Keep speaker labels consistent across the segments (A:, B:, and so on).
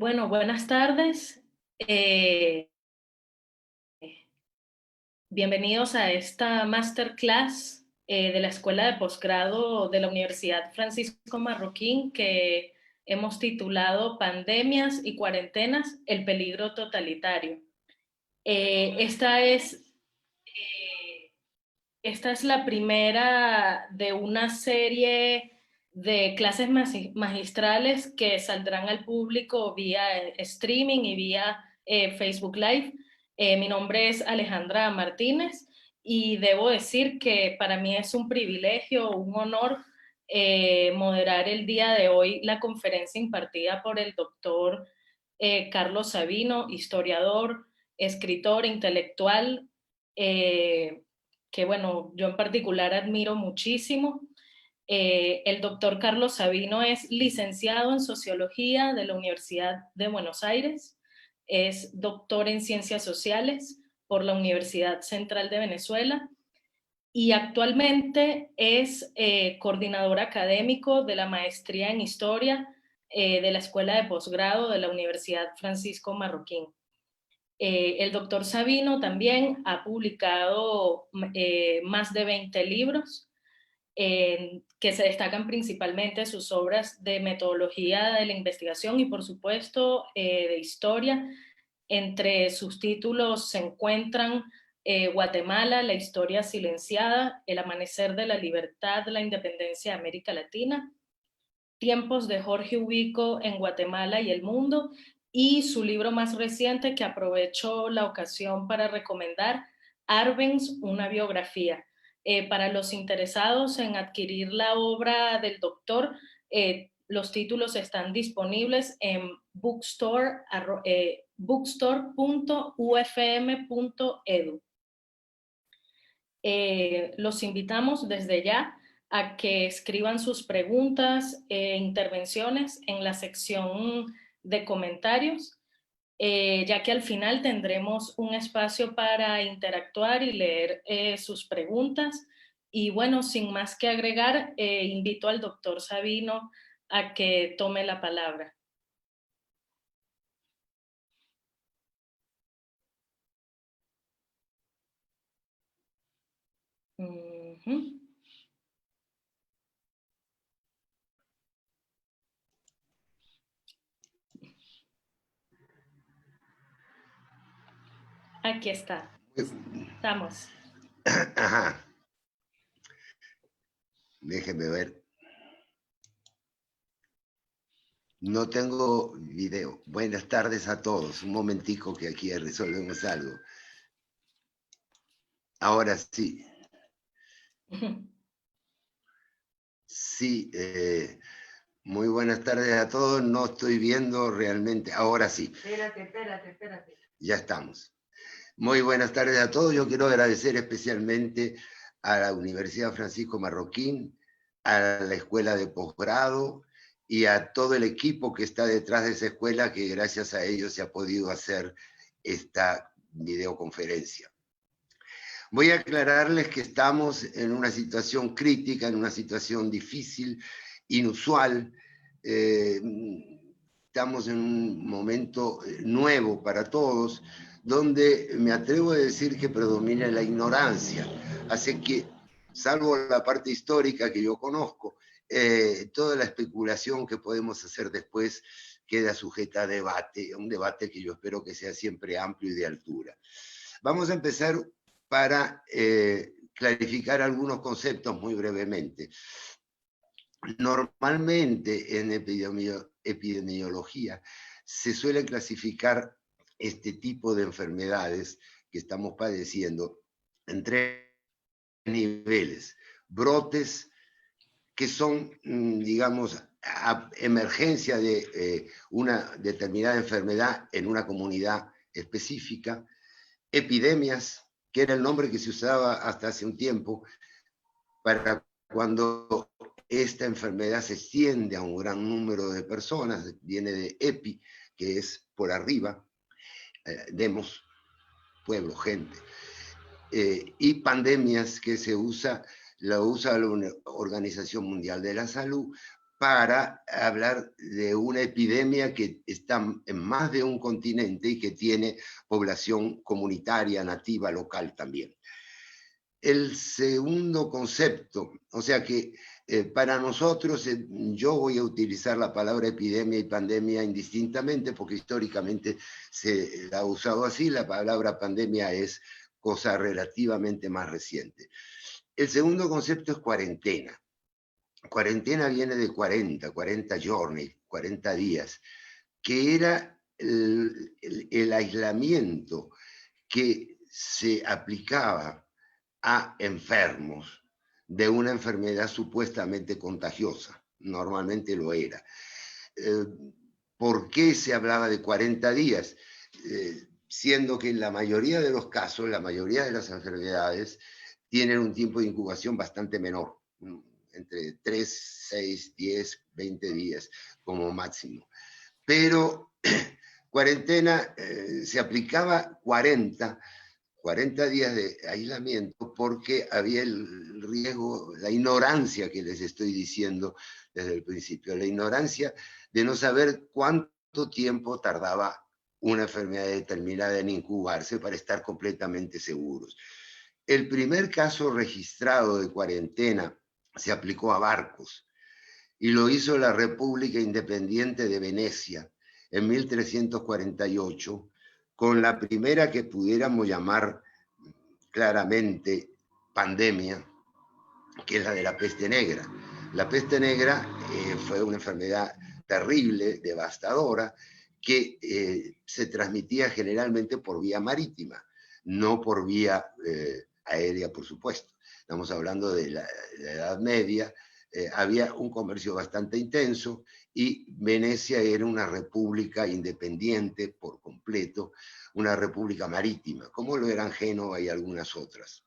A: Bueno, buenas tardes. Eh, Bienvenidos a esta masterclass de la Escuela de Posgrado de la Universidad Francisco Marroquín que hemos titulado Pandemias y cuarentenas, el peligro totalitario. Eh, esta es, esta es la primera de una serie de clases magistrales que saldrán al público vía streaming y vía Facebook Live. Mi nombre es Alejandra Martínez y debo decir que para mí es un privilegio, un honor moderar el día de hoy la conferencia impartida por el doctor Carlos Sabino, historiador, escritor, intelectual, que bueno, yo en particular admiro muchísimo. El doctor Carlos Sabino es licenciado en Sociología de la Universidad de Buenos Aires, es doctor en Ciencias Sociales por la Universidad Central de Venezuela y actualmente es coordinador académico de la maestría en Historia de la Escuela de Posgrado de la Universidad Francisco Marroquín. El doctor Sabino también ha publicado más de 20 libros que se destacan principalmente sus obras de metodología de la investigación y por supuesto de historia. Entre sus títulos se encuentran Guatemala, la historia silenciada, El amanecer de la libertad, la independencia de América Latina, Tiempos de Jorge Ubico en Guatemala y el mundo, y su libro más reciente que aprovecho la ocasión para recomendar, Arbenz, una biografía. Para los interesados en adquirir la obra del doctor, los títulos están disponibles en bookstore.ufm.edu. Los invitamos desde ya a que escriban sus preguntas e intervenciones en la sección de comentarios, ya que al final tendremos un espacio para interactuar y leer sus preguntas. Y bueno, sin más que agregar, invito al doctor Sabino a que tome la palabra. Aquí está. Estamos.
B: Ajá. Déjeme ver. No tengo video. Buenas tardes a todos. Un momentico que aquí resolvemos algo. Ahora sí. Sí, muy buenas tardes a todos. No estoy viendo realmente. Ahora sí. Espérate. Ya estamos. Muy buenas tardes a todos. Yo quiero agradecer especialmente a la Universidad Francisco Marroquín, a la Escuela de Posgrado y a todo el equipo que está detrás de esa escuela, que gracias a ellos se ha podido hacer esta videoconferencia. Voy a aclararles que estamos en una situación crítica, en una situación difícil, inusual. Estamos en un momento nuevo para todos, donde me atrevo a decir que predomina la ignorancia. Así que, salvo la parte histórica que yo conozco, toda la especulación que podemos hacer después queda sujeta a debate, un debate que yo espero que sea siempre amplio y de altura. Vamos a empezar para clarificar algunos conceptos muy brevemente. Normalmente en epidemiología se suele clasificar este tipo de enfermedades que estamos padeciendo en tres niveles. Brotes, que son, digamos, emergencia de una determinada enfermedad en una comunidad específica. Epidemias, que era el nombre que se usaba hasta hace un tiempo para cuando esta enfermedad se extiende a un gran número de personas, viene de epi, que es por arriba, demos, pueblo, gente. Y pandemias, que la usa la Organización Mundial de la Salud para hablar de una epidemia que está en más de un continente y que tiene población comunitaria, nativa, local también. El segundo concepto, o sea que para nosotros, yo voy a utilizar la palabra epidemia y pandemia indistintamente porque históricamente se la ha usado así, la palabra pandemia es cosa relativamente más reciente. El segundo concepto es cuarentena. Cuarentena viene de 40 giorni, 40 días, que era el aislamiento que se aplicaba a enfermos de una enfermedad supuestamente contagiosa. Normalmente lo era. ¿Por qué se hablaba de 40 días? Siendo que en la mayoría de los casos, la mayoría de las enfermedades tienen un tiempo de incubación bastante menor, entre 3, 6, 10, 20 días como máximo. Pero cuarentena se aplicaba 40 días de aislamiento porque había el riesgo, la ignorancia que les estoy diciendo desde el principio, la ignorancia de no saber cuánto tiempo tardaba una enfermedad determinada en incubarse para estar completamente seguros. El primer caso registrado de cuarentena se aplicó a barcos y lo hizo la República Independiente de Venecia en 1348, con la primera que pudiéramos llamar claramente pandemia, que es la de la peste negra. La peste negra fue una enfermedad terrible, devastadora, que se transmitía generalmente por vía marítima, no por vía aérea, por supuesto. Estamos hablando de la Edad Media, había un comercio bastante intenso y Venecia era una república independiente por completo, una república marítima, como lo eran Génova y algunas otras.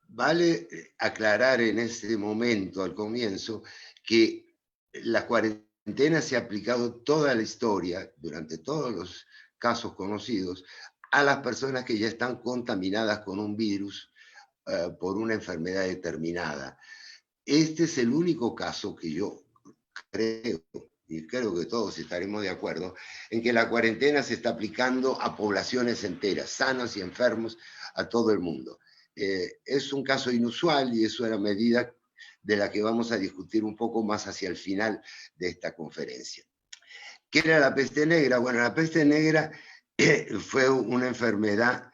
B: Vale aclarar en este momento, al comienzo, que la cuarentena se ha aplicado toda la historia, durante todos los casos conocidos, a las personas que ya están contaminadas con un virus por una enfermedad determinada. Este es el único caso que yo creo, y creo que todos estaremos de acuerdo, en que la cuarentena se está aplicando a poblaciones enteras, sanos y enfermos, a todo el mundo. Es un caso inusual y es una medida de la que vamos a discutir un poco más hacia el final de esta conferencia. ¿Qué era la peste negra? Bueno, la peste negra fue una enfermedad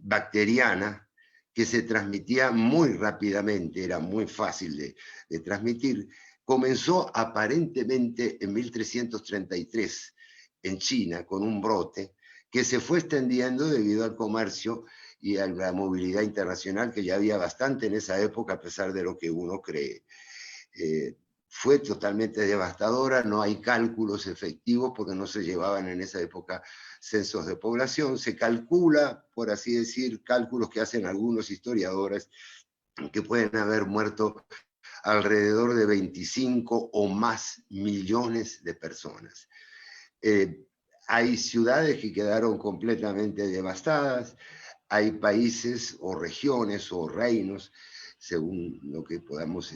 B: bacteriana que se transmitía muy rápidamente, era muy fácil de transmitir. Comenzó aparentemente en 1333 en China con un brote que se fue extendiendo debido al comercio y a la movilidad internacional que ya había bastante en esa época a pesar de lo que uno cree. Fue totalmente devastadora, no hay cálculos efectivos porque no se llevaban en esa época censos de población. Se calcula, por así decir, cálculos que hacen algunos historiadores, que pueden haber muerto alrededor de 25 o más millones de personas. Hay ciudades que quedaron completamente devastadas, hay países o regiones o reinos, según lo que podamos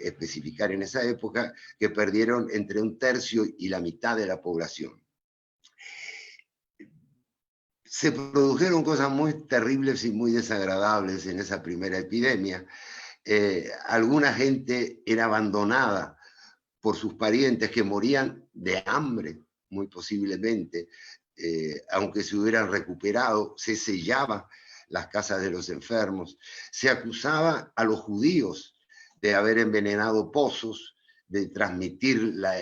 B: especificar en esa época, que perdieron entre 1/3 y la mitad de la población. Se produjeron cosas muy terribles y muy desagradables en esa primera epidemia. Alguna gente era abandonada por sus parientes que morían de hambre, muy posiblemente, aunque se hubieran recuperado, se sellaba las casas de los enfermos, se acusaba a los judíos de haber envenenado pozos, de transmitir la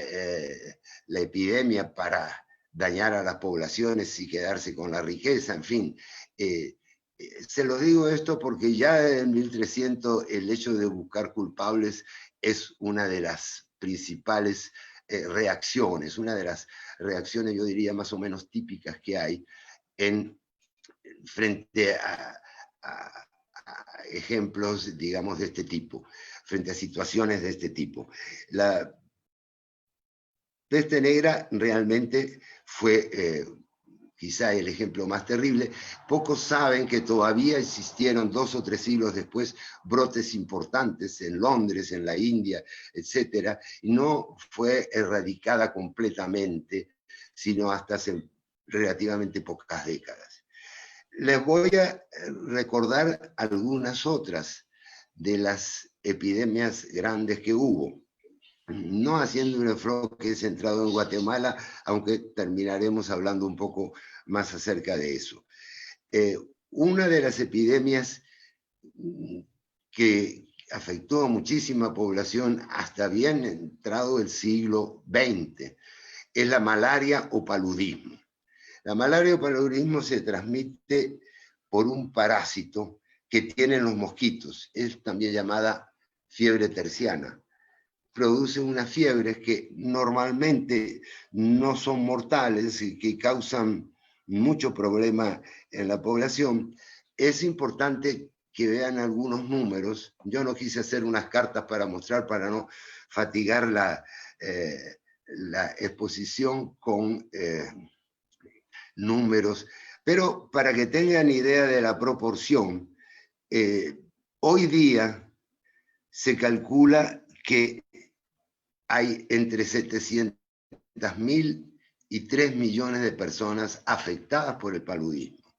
B: epidemia para dañar a las poblaciones y quedarse con la riqueza, en fin. Se lo digo esto porque ya en 1300 el hecho de buscar culpables es una de las principales reacciones, una de las reacciones, yo diría, más o menos típicas que hay frente a ejemplos, digamos, de este tipo, frente a situaciones de este tipo. La peste negra realmente fue quizá el ejemplo más terrible. Pocos saben que todavía existieron 2 o 3 siglos después brotes importantes en Londres, en la India, etcétera, y no fue erradicada completamente, sino hasta hace relativamente pocas décadas. Les voy a recordar algunas otras de las epidemias grandes que hubo, no haciendo un enfoque centrado en Guatemala, aunque terminaremos hablando un poco más acerca de eso. Una de las epidemias que afectó a muchísima población hasta bien entrado el siglo XX es la malaria o paludismo. La malaria o paludismo se transmite por un parásito que tienen los mosquitos, es también llamada fiebre terciana. Produce unas fiebres que normalmente no son mortales y que causan mucho problema en la población. Es importante que vean algunos números. Yo no quise hacer unas cartas para mostrar, para no fatigar la exposición con números, pero para que tengan idea de la proporción, hoy día se calcula que hay entre 700.000 y 3 millones de personas afectadas por el paludismo.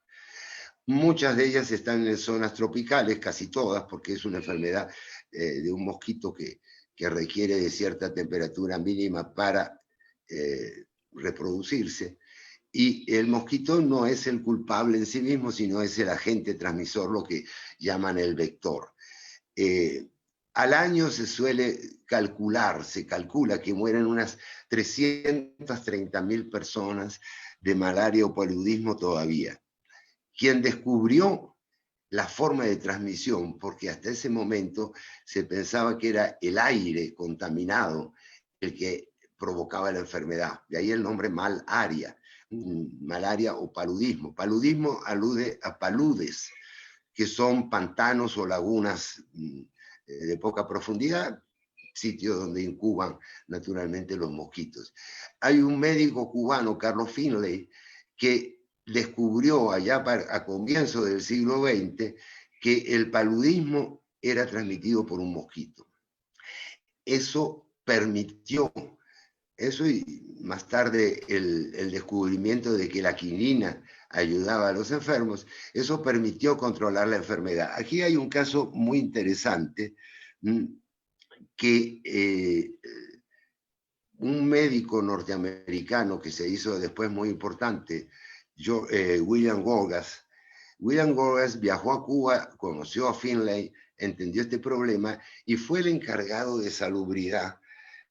B: Muchas de ellas están en zonas tropicales, casi todas, porque es una enfermedad de un mosquito que requiere de cierta temperatura mínima para reproducirse. Y el mosquito no es el culpable en sí mismo, sino es el agente transmisor, lo que llaman el vector. Al año se calcula que mueren unas 330.000 personas de malaria o paludismo todavía. Quien descubrió la forma de transmisión, porque hasta ese momento se pensaba que era el aire contaminado el que provocaba la enfermedad, de ahí el nombre malaria o paludismo. Paludismo alude a paludes, que son pantanos o lagunas de poca profundidad, sitios donde incuban naturalmente los mosquitos. Hay un médico cubano, Carlos Finlay, que descubrió allá a comienzos del siglo XX que el paludismo era transmitido por un mosquito. Eso permitió, eso y más tarde el descubrimiento de que la quinina ayudaba a los enfermos, eso permitió controlar la enfermedad. Aquí hay un caso muy interesante que un médico norteamericano que se hizo después muy importante, William Gorgas viajó a Cuba, conoció a Finlay, entendió este problema y fue el encargado de salubridad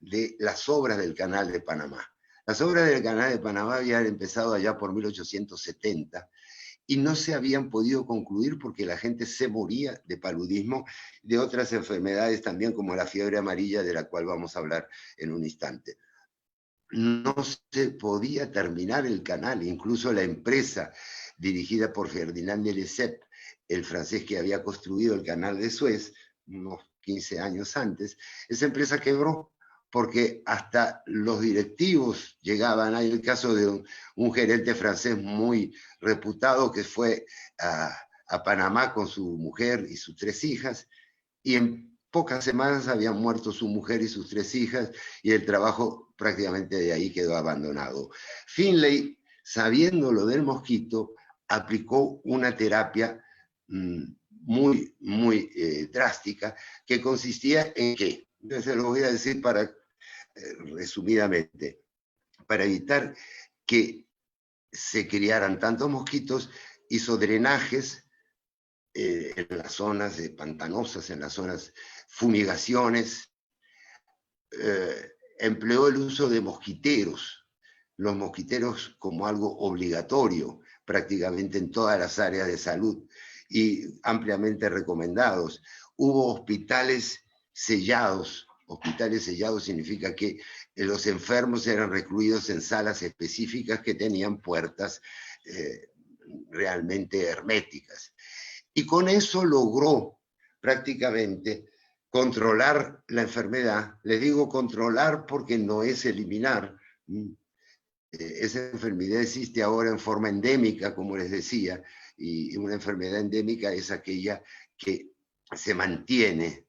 B: de las obras del Canal de Panamá. Las obras del Canal de Panamá habían empezado allá por 1870 y no se habían podido concluir porque la gente se moría de paludismo, de otras enfermedades también como la fiebre amarilla, de la cual vamos a hablar en un instante. No se podía terminar el canal, incluso la empresa dirigida por Ferdinand de Lesseps, el francés que había construido el canal de Suez unos 15 años antes, esa empresa quebró porque hasta los directivos llegaban. Hay el caso de un gerente francés muy reputado que fue a Panamá con su mujer y sus 3 hijas, y en pocas semanas habían muerto su mujer y sus 3 hijas, y el trabajo prácticamente de ahí quedó abandonado. Finlay, sabiendo lo del mosquito, aplicó una terapia muy, muy drástica, que consistía en que, se lo voy a decir resumidamente, para evitar que se criaran tantos mosquitos, hizo drenajes en las zonas pantanosas, en las zonas fumigaciones, empleó el uso de mosquiteros, los mosquiteros como algo obligatorio prácticamente en todas las áreas de salud y ampliamente recomendados. Hubo hospitales sellados. Hospitales sellados significa que los enfermos eran recluidos en salas específicas que tenían puertas realmente herméticas. Y con eso logró prácticamente controlar la enfermedad. Les digo controlar porque no es eliminar. esa enfermedad existe ahora en forma endémica, como les decía, y una enfermedad endémica es aquella que se mantiene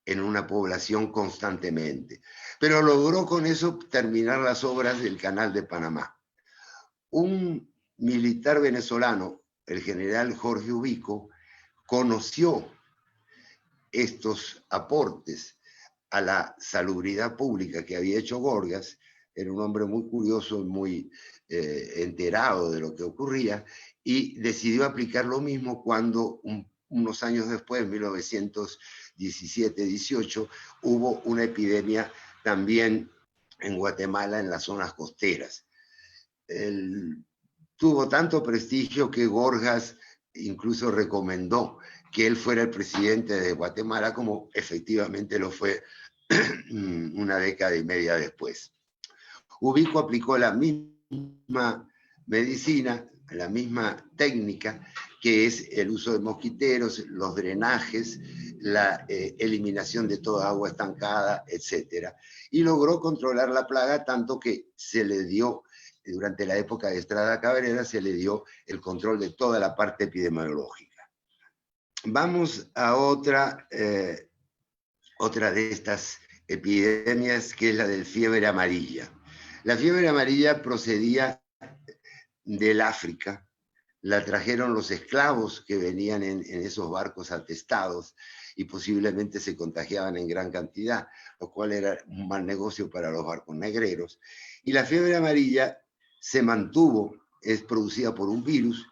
B: en una población constantemente. Pero logró con eso terminar las obras del Canal de Panamá. Un militar venezolano, el general Jorge Ubico, conoció estos aportes a la salubridad pública que había hecho Gorgas. Era un hombre muy curioso y muy enterado de lo que ocurría, y decidió aplicar lo mismo cuando unos años después, en 1917-18, hubo una epidemia también en Guatemala, en las zonas costeras. Tuvo tanto prestigio que Gorgas incluso recomendó que él fuera el presidente de Guatemala, como efectivamente lo fue una década y media después. Ubico aplicó la misma medicina, la misma técnica, que es el uso de mosquiteros, los drenajes, la eliminación de toda agua estancada, etc. Y logró controlar la plaga tanto que se le dio, durante la época de Estrada Cabrera, se le dio el control de toda la parte epidemiológica. Vamos a otra de estas epidemias, que es la del fiebre amarilla. La fiebre amarilla procedía del África, la trajeron los esclavos que venían en esos barcos atestados y posiblemente se contagiaban en gran cantidad, lo cual era un mal negocio para los barcos negreros. Y la fiebre amarilla se mantuvo, es producida por un virus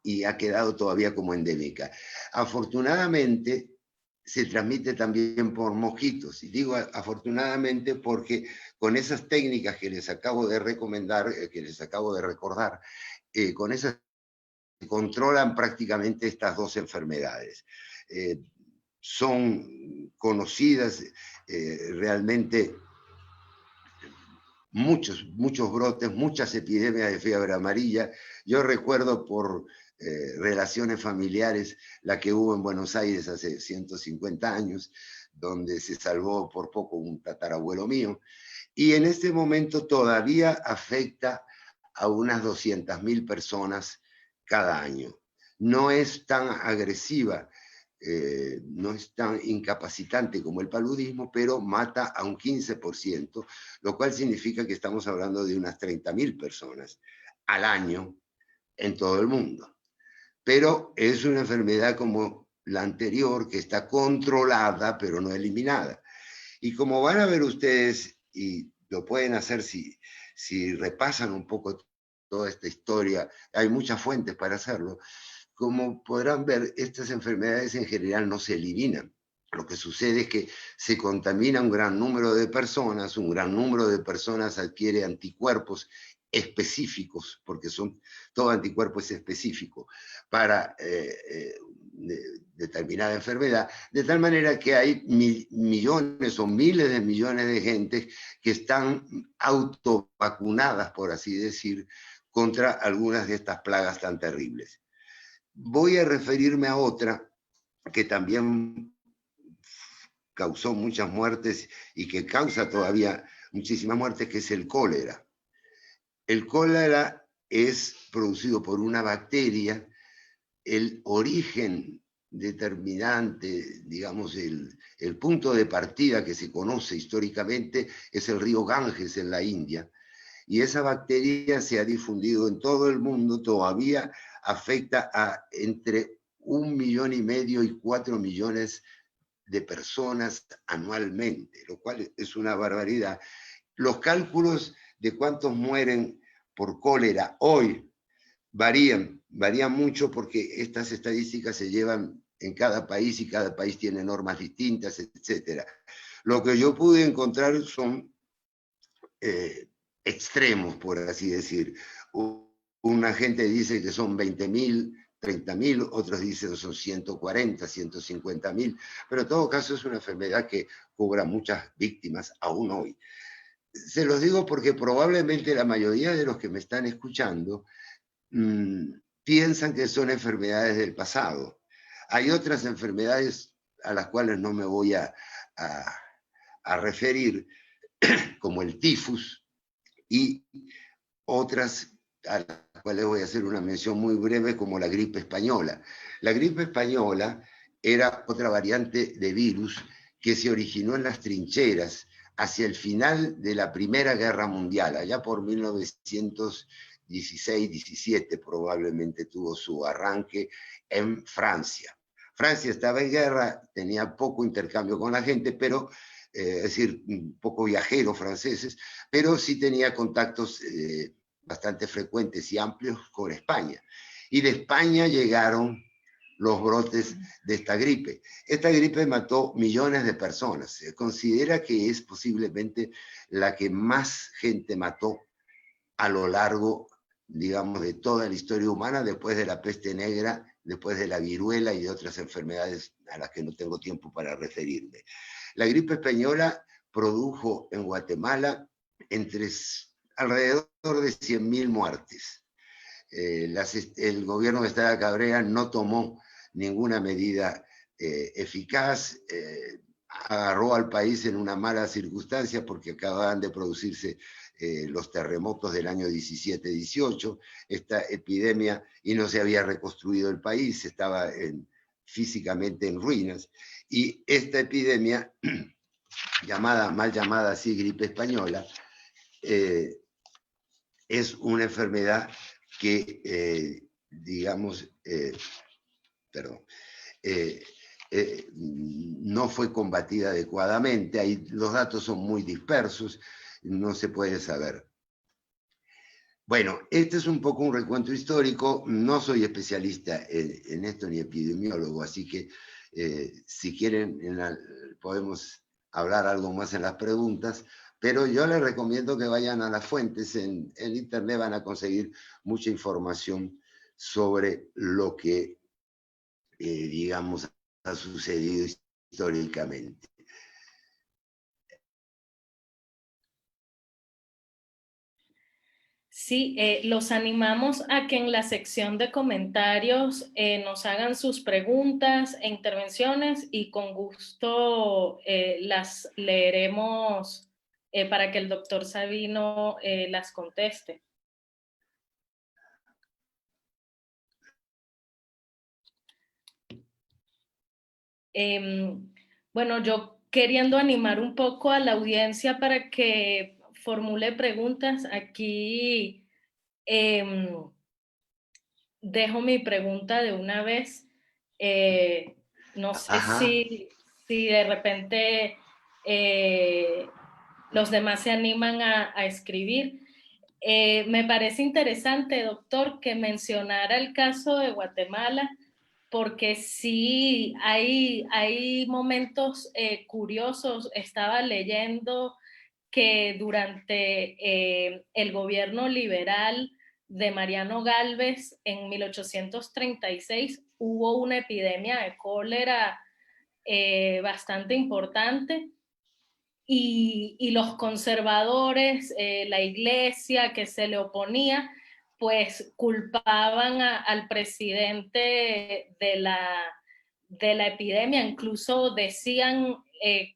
B: y ha quedado todavía como endémica. Afortunadamente, se transmite también por mosquitos. Y digo afortunadamente porque con esas técnicas que les acabo de recomendar, que les acabo de recordar, con esas se controlan prácticamente estas dos enfermedades. Son conocidas realmente muchos brotes, muchas epidemias de fiebre amarilla. Yo recuerdo por relaciones familiares la que hubo en Buenos Aires hace 150 años, donde se salvó por poco un tatarabuelo mío, y en este momento todavía afecta a unas 200.000 personas cada año. No es tan agresiva, no es tan incapacitante como el paludismo, pero mata a un 15%, lo cual significa que estamos hablando de unas 30.000 personas al año en todo el mundo. Pero es una enfermedad como la anterior, que está controlada, pero no eliminada. Y como van a ver ustedes, y lo pueden hacer si repasan un poco toda esta historia, hay muchas fuentes para hacerlo, como podrán ver, estas enfermedades en general no se eliminan. Lo que sucede es que se contamina un gran número de personas adquiere anticuerpos específicos, porque todo anticuerpo es específico para determinada enfermedad, de tal manera que hay millones o miles de millones de gente que están autovacunadas, por así decir, contra algunas de estas plagas tan terribles. Voy a referirme a otra que también causó muchas muertes y que causa todavía muchísimas muertes, que es el cólera. El cólera es producido por una bacteria. El origen determinante, digamos, el punto de partida que se conoce históricamente es el río Ganges en la India. Y esa bacteria se ha difundido en todo el mundo, todavía afecta a entre 1,5 millones y 4 millones de personas anualmente, lo cual es una barbaridad. Los cálculos de cuántos mueren por cólera hoy varían mucho, porque estas estadísticas se llevan en cada país y cada país tiene normas distintas, etc. Lo que yo pude encontrar son extremos, por así decir. Una gente dice que son 20.000, 30.000, otros dicen que son 140, 150.000, pero en todo caso es una enfermedad que cobra muchas víctimas aún hoy. Se los digo porque probablemente la mayoría de los que me están escuchando piensan que son enfermedades del pasado. Hay otras enfermedades a las cuales no me voy a referir, como el tifus, y otras a las cuales voy a hacer una mención muy breve, como la gripe española. La gripe española era otra variante de virus que se originó en las trincheras hacia el final de la Primera Guerra Mundial, allá por 1916-17 probablemente tuvo su arranque en Francia. Francia estaba en guerra, tenía poco intercambio con la gente, pero es decir, un poco viajeros franceses, pero sí tenía contactos bastante frecuentes y amplios con España. Y de España llegaron los brotes de esta gripe. Esta gripe mató millones de personas. Se considera que es posiblemente la que más gente mató a lo largo, digamos, de toda la historia humana, después de la peste negra, después de la viruela y de otras enfermedades a las que no tengo tiempo para referirme. La gripe española produjo en Guatemala alrededor de 100.000 muertes. El gobierno de Estrada Cabrera no tomó ninguna medida eficaz, agarró al país en una mala circunstancia porque acababan de producirse los terremotos del año 17-18, esta epidemia, y no se había reconstruido el país, estaba físicamente en ruinas, y esta epidemia, mal llamada así gripe española, es una enfermedad que, digamos, no fue combatida adecuadamente. Ahí los datos son muy dispersos, no se puede saber. Bueno, este es un poco un recuento histórico. No soy especialista en esto ni epidemiólogo, así que si quieren podemos hablar algo más en las preguntas, pero yo les recomiendo que vayan a las fuentes. En internet van a conseguir mucha información sobre lo que, digamos, ha sucedido históricamente.
A: Sí, los animamos a que en la sección de comentarios nos hagan sus preguntas e intervenciones y con gusto las leeremos para que el doctor Sabino las conteste. Bueno, yo queriendo animar un poco a la audiencia para que formule preguntas, aquí dejo mi pregunta de una vez. No sé si de repente los demás se animan a escribir. Me parece interesante, doctor, que mencionara el caso de Guatemala, porque sí hay momentos curiosos. Estaba leyendo que durante el gobierno liberal de Mariano Gálvez en 1836 hubo una epidemia de cólera bastante importante y los conservadores, la iglesia que se le oponía, pues culpaban al presidente de la epidemia. Incluso decían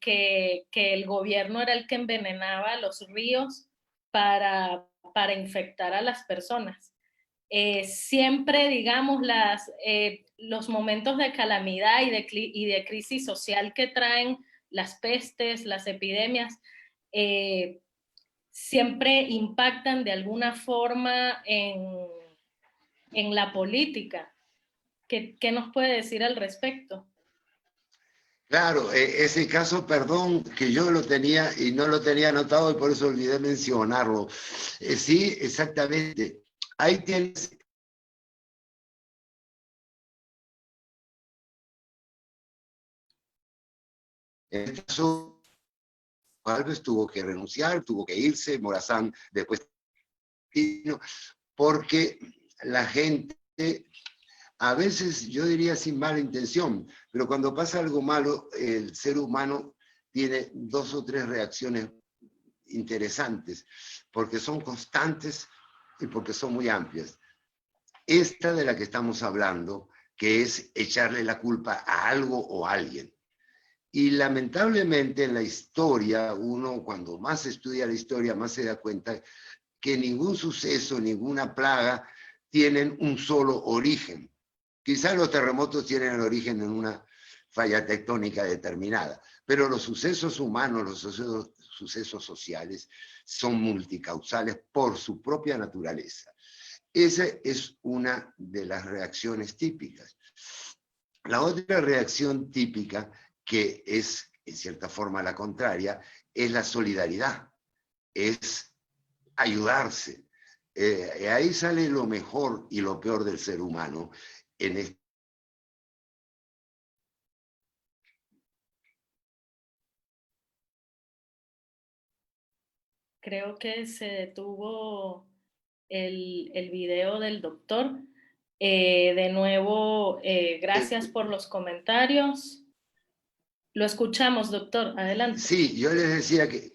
A: que el gobierno era el que envenenaba los ríos para infectar a las personas. Siempre, digamos, los momentos de calamidad y de crisis social que traen las pestes, las epidemias, siempre impactan de alguna forma en la política. ¿Qué nos puede decir al respecto?
B: Claro, ese caso, perdón, que yo lo tenía y no lo tenía anotado y por eso olvidé mencionarlo. Sí, exactamente. Ahí tienes. En este caso, Gálvez tuvo que renunciar, tuvo que irse, Morazán después, porque la gente, a veces yo diría sin mala intención, pero cuando pasa algo malo, el ser humano tiene 2 o 3 reacciones interesantes, porque son constantes y porque son muy amplias. Esta de la que estamos hablando, que es echarle la culpa a algo o a alguien. Y lamentablemente en la historia, uno cuando más estudia la historia, más se da cuenta que ningún suceso, ninguna plaga tienen un solo origen. Quizás los terremotos tienen el origen en una falla tectónica determinada, pero los sucesos humanos, los sucesos sociales, son multicausales por su propia naturaleza. Esa es una de las reacciones típicas. La otra reacción típica, que es en cierta forma la contraria, es la solidaridad, es ayudarse. Ahí sale lo mejor y lo peor del ser humano en este.
A: Creo que se detuvo el video del doctor. De nuevo, gracias por los comentarios. Lo escuchamos, doctor. Adelante.
B: Sí, yo les decía que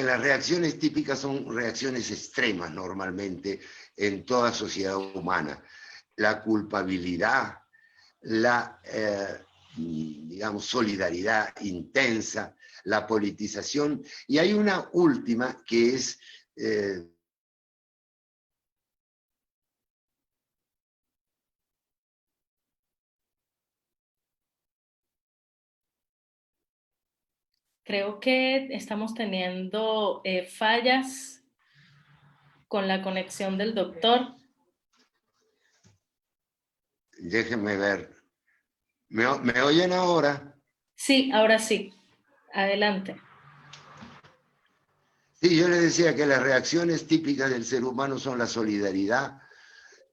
B: las reacciones típicas son reacciones extremas normalmente en toda sociedad humana. La culpabilidad, la, digamos, solidaridad intensa, la politización, y hay una última que es
A: creo que estamos teniendo fallas con la conexión del doctor.
B: déjenme ver. ¿Me oyen ahora?
A: Sí, ahora sí. Adelante.
B: Sí, yo les decía que las reacciones típicas del ser humano son la solidaridad,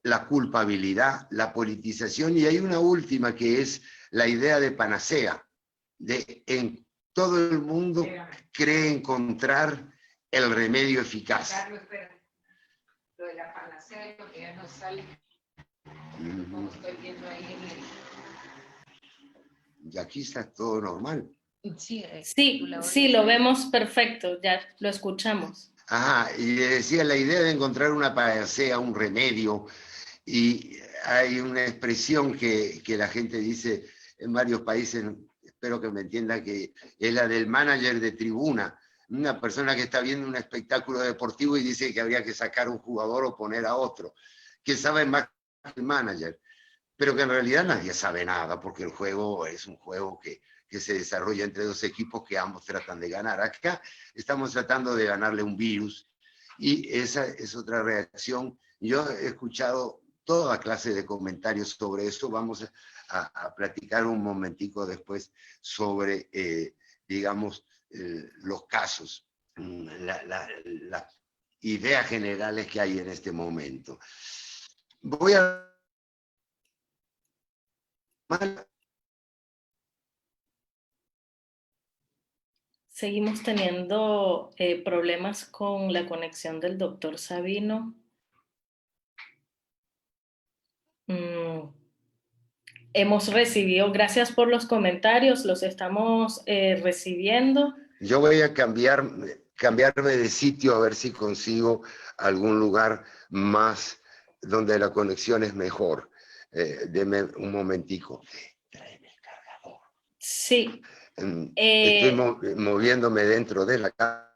B: la culpabilidad, la politización, y hay una última que es la idea de panacea, de en todo el mundo cree encontrar el remedio eficaz.
C: Carlos, espera. Lo de la panacea es lo que ya no sale. Como estoy viendo ahí en el...
B: Y aquí está todo normal.
A: Sí, sí, lo vemos perfecto, ya lo escuchamos.
B: Ajá, y le decía la idea de encontrar una panacea, un remedio, y hay una expresión que la gente dice en varios países, espero que me entienda, que es la del manager de tribuna, una persona que está viendo un espectáculo deportivo y dice que habría que sacar un jugador o poner a otro, que sabe más que el manager, pero que en realidad nadie sabe nada, porque el juego es un juego que se desarrolla entre dos equipos que ambos tratan de ganar. Acá estamos tratando de ganarle un virus, y esa es otra reacción. Yo he escuchado toda clase de comentarios sobre eso. Vamos a platicar un momentico después sobre, digamos, los casos, las ideas generales que hay en este momento. Voy a...
A: Seguimos teniendo problemas con la conexión del doctor Sabino. Hemos recibido, gracias por los comentarios, los estamos recibiendo.
B: Yo voy a cambiarme de sitio a ver si consigo algún lugar más donde la conexión es mejor. Deme un momentico. Tráeme el cargador.
A: Sí.
B: Estoy moviéndome dentro de la casa.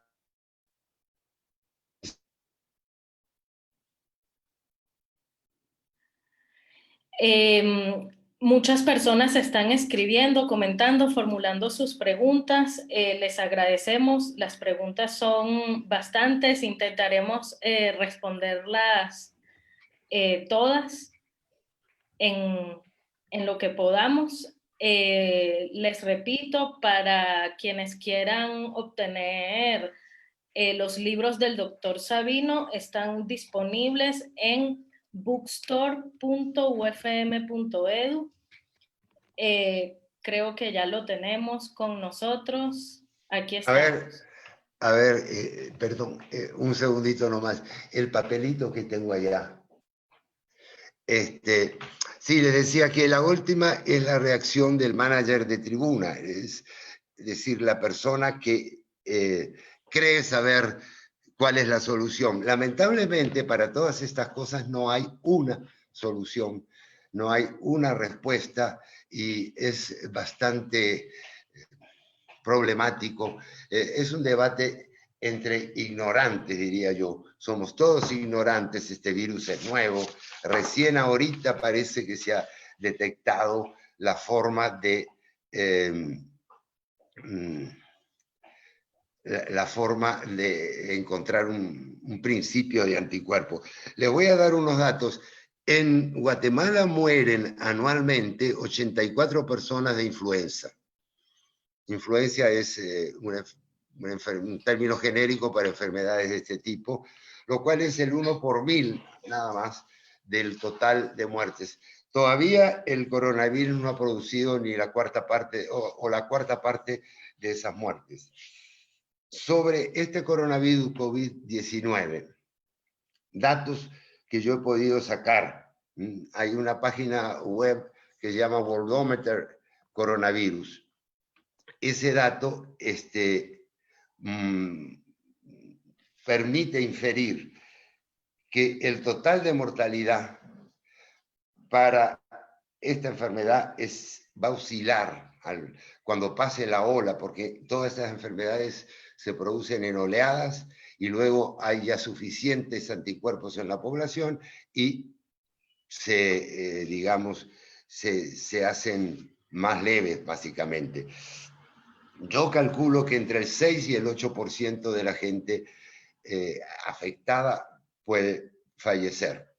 A: Muchas personas están escribiendo, comentando, formulando sus preguntas. Les agradecemos. Las preguntas son bastantes. Intentaremos responderlas todas en lo que podamos. Les repito, para quienes quieran obtener los libros del doctor Sabino, están disponibles en bookstore.ufm.edu. Creo que ya lo tenemos con nosotros. Aquí estamos.
B: A ver, perdón, un segundito nomás. El papelito que tengo allá. Sí, les decía que la última es la reacción del manager de tribuna, es decir, la persona que cree saber cuál es la solución. Lamentablemente, para todas estas cosas no hay una solución, no hay una respuesta, y es bastante problemático. Es un debate entre ignorantes, diría yo. Somos todos ignorantes, este virus es nuevo. Recién ahorita parece que se ha detectado la forma de... la forma de encontrar un principio de anticuerpo. Les voy a dar unos datos. En Guatemala mueren anualmente 84 personas de influenza. Influencia es un término genérico para enfermedades de este tipo, lo cual es el 1 por 1000 nada más del total de muertes. Todavía el coronavirus no ha producido ni la cuarta parte o la cuarta parte de esas muertes. Sobre este coronavirus COVID-19, datos que yo he podido sacar. Hay una página web que se llama Worldometer Coronavirus. Ese dato permite inferir que el total de mortalidad para esta enfermedad va a oscilar cuando pase la ola, porque todas estas enfermedades se producen en oleadas y luego hay ya suficientes anticuerpos en la población y digamos, se hacen más leves, básicamente. Yo calculo que entre el 6 y el 8% de la gente afectada puede fallecer.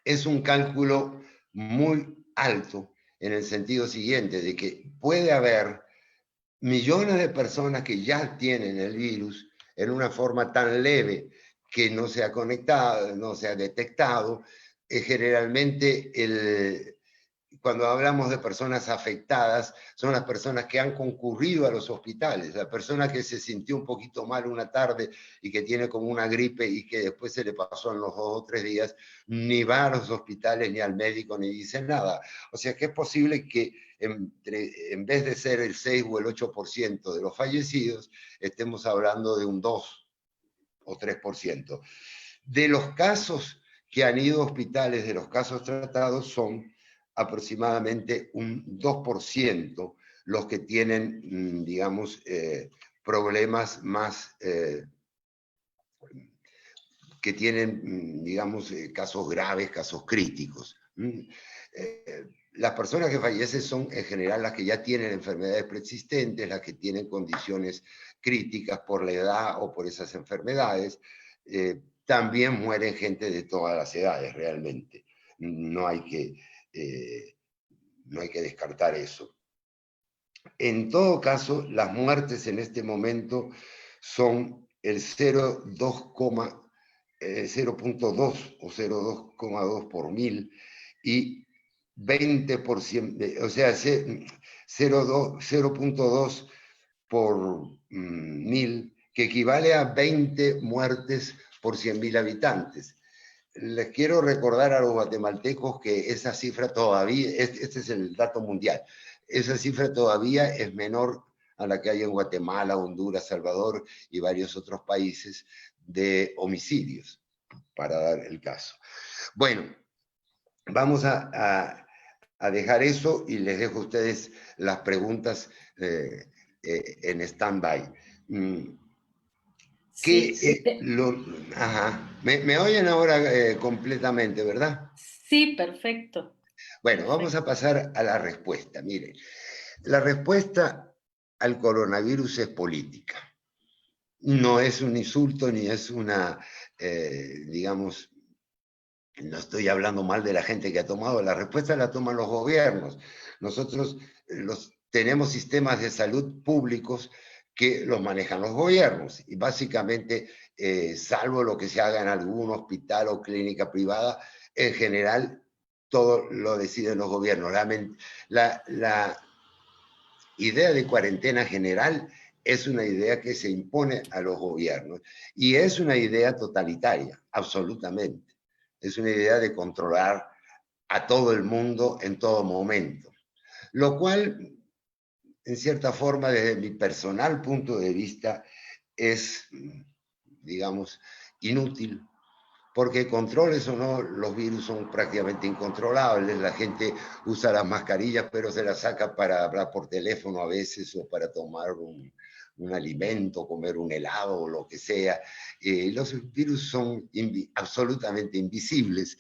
B: Es un cálculo muy alto en el sentido siguiente, de que puede haber millones de personas que ya tienen el virus en una forma tan leve que no se ha conectado, no se ha detectado. Generalmente cuando hablamos de personas afectadas, son las personas que han concurrido a los hospitales, la persona que se sintió un poquito mal una tarde y que tiene como una gripe y que después se le pasó en los 2 o 3 días, ni va a los hospitales ni al médico ni dice nada. O sea que es posible que en vez de ser el 6 o el 8% de los fallecidos, estemos hablando de un 2 o 3%. De los casos que han ido a hospitales, de los casos tratados, son aproximadamente un 2% los que tienen, digamos, problemas más, que tienen, digamos, casos graves, casos críticos. Las personas que fallecen son en general las que ya tienen enfermedades preexistentes, las que tienen condiciones críticas por la edad o por esas enfermedades. También mueren gente de todas las edades, realmente. No hay que descartar eso. En todo caso, las muertes en este momento son el 0.2 o 0.2 por 1000 y 20%, o sea, 0.2 por 1000, que equivale a 20 muertes por 100.000 habitantes. Les quiero recordar a los guatemaltecos que esa cifra todavía, este es el dato mundial, esa cifra todavía es menor a la que hay en Guatemala, Honduras, Salvador y varios otros países de homicidios, para dar el caso. Bueno, vamos a dejar eso y les dejo a ustedes las preguntas en stand-by. ¿Me oyen ahora completamente, verdad?
A: Sí, perfecto.
B: Bueno, vamos a pasar a la respuesta. Miren, la respuesta al coronavirus es política. No es un insulto ni es una, digamos, no estoy hablando mal de la gente que ha tomado, la respuesta la toman los gobiernos. Nosotros tenemos sistemas de salud públicos que los manejan los gobiernos y básicamente, salvo lo que se haga en algún hospital o clínica privada, en general todo lo deciden los gobiernos. La idea de cuarentena general es una idea que se impone a los gobiernos y es una idea totalitaria, absolutamente. Es una idea de controlar a todo el mundo en todo momento, lo cual, en cierta forma, desde mi personal punto de vista, es, digamos, inútil, porque controles o no, los virus son prácticamente incontrolables. La gente usa las mascarillas, pero se las saca para hablar por teléfono a veces o para tomar un alimento, comer un helado o lo que sea. Los virus son absolutamente invisibles,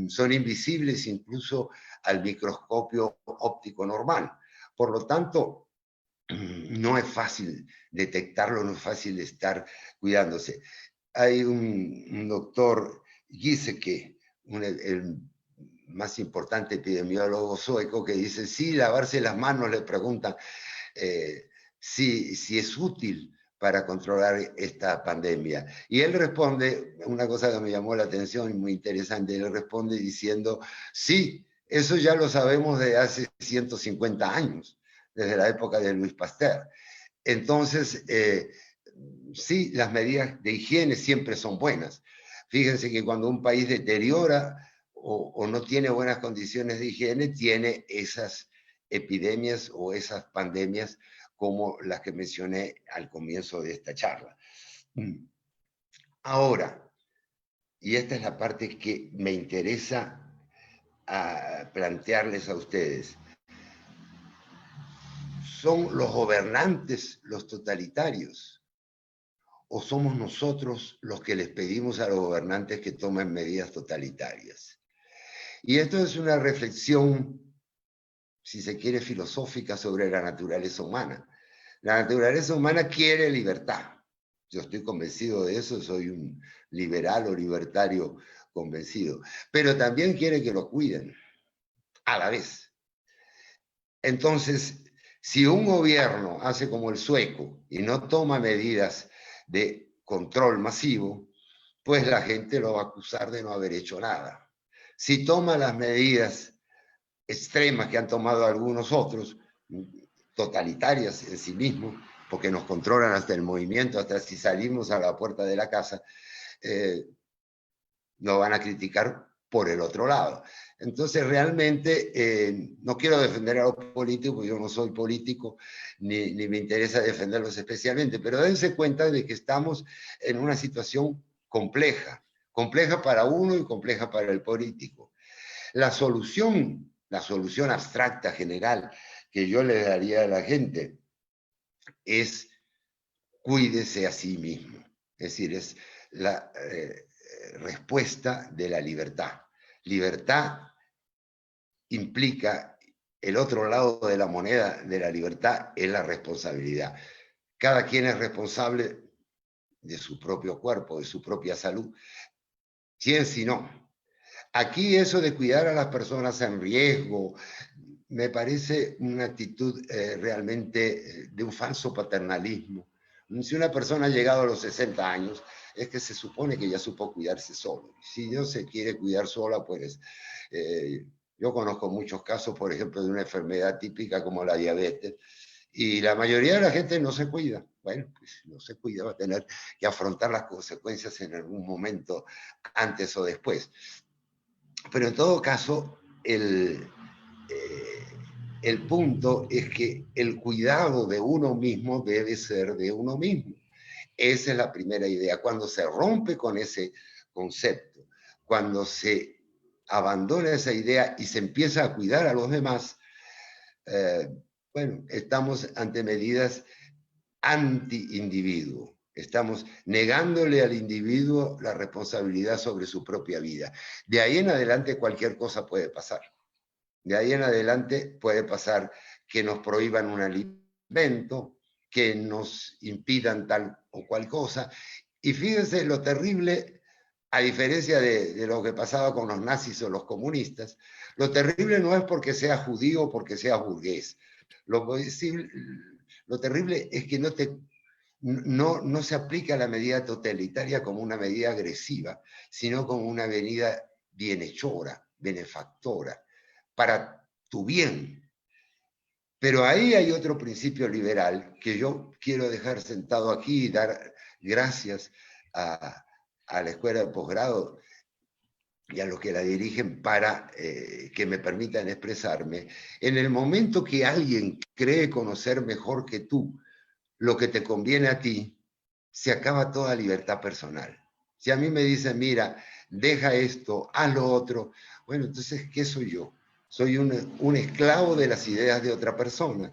B: son invisibles incluso al microscopio óptico normal. Por lo tanto, no es fácil detectarlo, no es fácil estar cuidándose. Hay un doctor, Giesecke, el más importante epidemiólogo sueco, que dice, sí, lavarse las manos, le preguntan si es útil para controlar esta pandemia. Y él responde, una cosa que me llamó la atención y muy interesante, él responde diciendo, sí, eso ya lo sabemos de hace 150 años, desde la época de Louis Pasteur. Entonces, sí, las medidas de higiene siempre son buenas. Fíjense que cuando un país deteriora o no tiene buenas condiciones de higiene, tiene esas epidemias o esas pandemias como las que mencioné al comienzo de esta charla. Ahora, y esta es la parte que me interesa plantearles a ustedes, ¿son los gobernantes los totalitarios? ¿O somos nosotros los que les pedimos a los gobernantes que tomen medidas totalitarias? Y esto es una reflexión, si se quiere, filosófica sobre la naturaleza humana. La naturaleza humana quiere libertad. Yo estoy convencido de eso, soy un liberal o libertario convencido. Pero también quiere que lo cuiden, a la vez. Entonces, si un gobierno hace como el sueco y no toma medidas de control masivo, pues la gente lo va a acusar de no haber hecho nada. Si toma las medidas extremas que han tomado algunos otros, totalitarias en sí mismos, porque nos controlan hasta el movimiento, hasta si salimos a la puerta de la casa, nos van a criticar por el otro lado. Entonces, realmente, no quiero defender a los políticos, yo no soy político, ni me interesa defenderlos especialmente, pero dense cuenta de que estamos en una situación compleja, compleja para uno y compleja para el político. La solución abstracta general que yo le daría a la gente es cuídese a sí mismo. Es decir, es la respuesta de la libertad. Libertad implica el otro lado de la moneda de la libertad, es la responsabilidad. Cada quien es responsable de su propio cuerpo, de su propia salud. ¿Quién si no? Aquí eso de cuidar a las personas en riesgo me parece una actitud realmente de un falso paternalismo. Si una persona ha llegado a los 60 años, es que se supone que ya supo cuidarse solo. Si no se quiere cuidar sola, pues yo conozco muchos casos, por ejemplo, de una enfermedad típica como la diabetes, y la mayoría de la gente no se cuida. Bueno, pues no se cuida, va a tener que afrontar las consecuencias en algún momento, antes o después. Pero en todo caso, el punto es que el cuidado de uno mismo debe ser de uno mismo. Esa es la primera idea. Cuando se rompe con ese concepto, cuando se abandona esa idea y se empieza a cuidar a los demás, bueno, estamos ante medidas anti-individuo. Estamos negándole al individuo la responsabilidad sobre su propia vida. De ahí en adelante cualquier cosa puede pasar. De ahí en adelante puede pasar que nos prohíban un alimento, que nos impidan tal o cual cosa. Y fíjense lo terrible, a diferencia de lo que pasaba con los nazis o los comunistas, lo terrible no es porque sea judío o porque sea burgués. Lo terrible es que no se aplica la medida totalitaria como una medida agresiva, sino como una medida bienhechora, benefactora, para tu bien. Pero ahí hay otro principio liberal que yo quiero dejar sentado aquí y dar gracias a la escuela de posgrado y a los que la dirigen para que me permitan expresarme. En el momento que alguien cree conocer mejor que tú lo que te conviene a ti, se acaba toda libertad personal. Si a mí me dicen, mira, deja esto, haz lo otro, bueno, entonces, ¿qué soy yo? Soy un esclavo de las ideas de otra persona.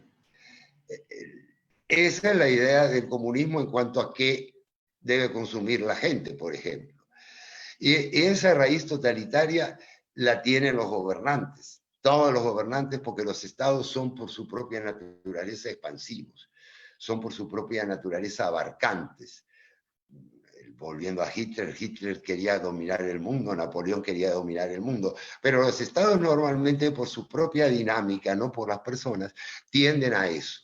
B: Esa es la idea del comunismo en cuanto a qué debe consumir la gente, por ejemplo. Y esa raíz totalitaria la tienen los gobernantes, todos los gobernantes, porque los estados son por su propia naturaleza expansivos, son por su propia naturaleza abarcantes. Volviendo a Hitler, Hitler quería dominar el mundo, Napoleón quería dominar el mundo, pero los estados normalmente por su propia dinámica, no por las personas, tienden a eso.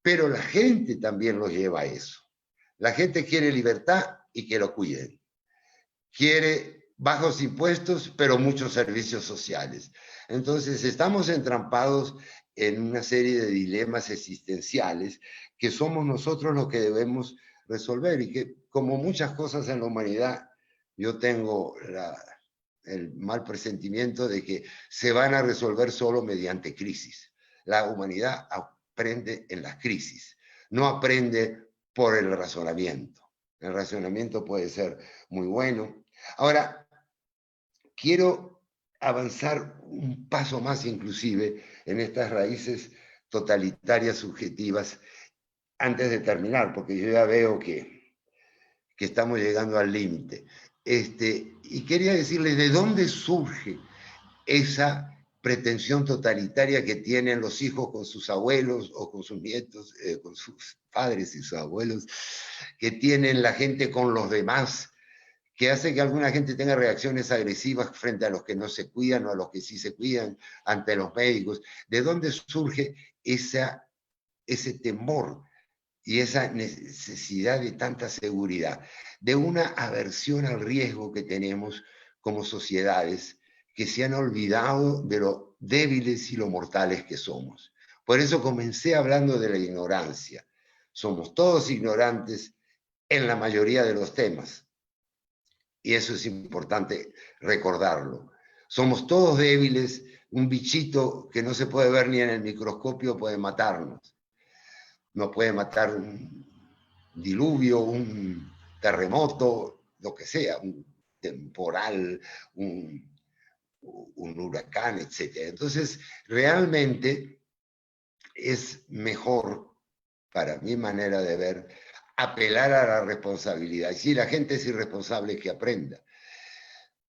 B: Pero la gente también los lleva a eso. La gente quiere libertad y que lo cuiden. Quiere bajos impuestos, pero muchos servicios sociales. Entonces, estamos entrampados en una serie de dilemas existenciales que somos nosotros los que debemos resolver y que, como muchas cosas en la humanidad, yo tengo el mal presentimiento de que se van a resolver solo mediante crisis. La humanidad aprende en las crisis, no aprende por el razonamiento. El razonamiento puede ser muy bueno. Ahora, quiero avanzar un paso más inclusive en estas raíces totalitarias subjetivas antes de terminar, porque yo ya veo que estamos llegando al límite. Y quería decirles de dónde surge esa pretensión totalitaria que tienen los hijos con sus abuelos o con sus nietos, con sus padres y sus abuelos, que tienen la gente con los demás, que hace que alguna gente tenga reacciones agresivas frente a los que no se cuidan o a los que sí se cuidan, ante los médicos. ¿De dónde surge ese temor y esa necesidad de tanta seguridad? De una aversión al riesgo que tenemos como sociedades que se han olvidado de lo débiles y lo mortales que somos. Por eso comencé hablando de la ignorancia. Somos todos ignorantes en la mayoría de los temas. Y eso es importante recordarlo. Somos todos débiles, un bichito que no se puede ver ni en el microscopio puede matarnos. Nos puede matar un diluvio, un terremoto, lo que sea, un temporal, un huracán, etc. Entonces, realmente es mejor, para mi manera de ver, apelar a la responsabilidad. Y si la gente es irresponsable, que aprenda.